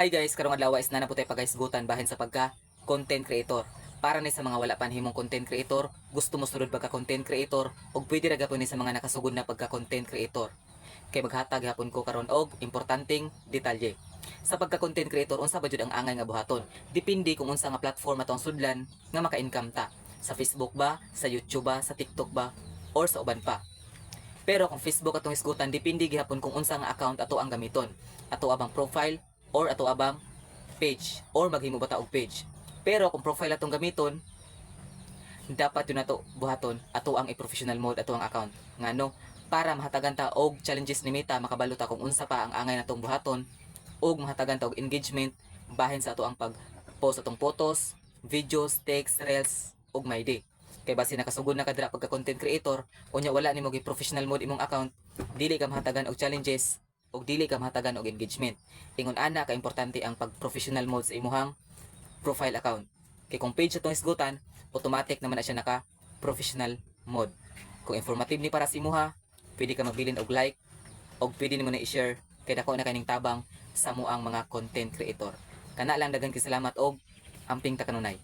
Hi guys, karong adlaw is na naputay pagahisgutan bahin sa pagka content creator. Para ni sa mga wala pa himong content creator, gusto mo sulod pagka content creator ug pwede ra gapon ni sa mga nakasugod na pagka content creator. Kay maghatag hapon ko karon og importanteng detalye. Sa pagka content creator unsa ba jud ang angay nga buhaton? Depende kung unsa nga platform atong sudlan nga maka-income ta. Sa Facebook ba, sa YouTube ba, sa TikTok ba, or sa uban pa. Pero kung Facebook atong isgutan, depende gihapon kung unsa nga account ato ang gamiton. Ato abang profile or ato abang page or maghimo bata og page. Pero kung profile atong gamiton, dapat yun nato buhaton ato ang i-professional mode ato ang account. Ngano? Para mahatagan ta og challenges ni Meta makabalo ta kung unsa pa ang angay natong buhaton og mahatagan ta og engagement bahin sa ato ang pag-post atong photos, videos, text, reels ug may day. Kay base nakasugod na kadra pagka content creator, unya wala nimo gi professional mode imong account, dili ka mahatagan og challenges ug dili ka mahatagan og engagement. Ingon ana ka importante ang pag-professional mode sa imuhang profile account. Kay kung page atong isgutan, automatic naman na siya naka professional mode. Kung informative ni para sa imuha, pwede ka magbilin og like og pwede nimo na i-share kay dako na kaning tabang sa muang mga content creator. Kana lang daghang salamat og amping ta kanunay.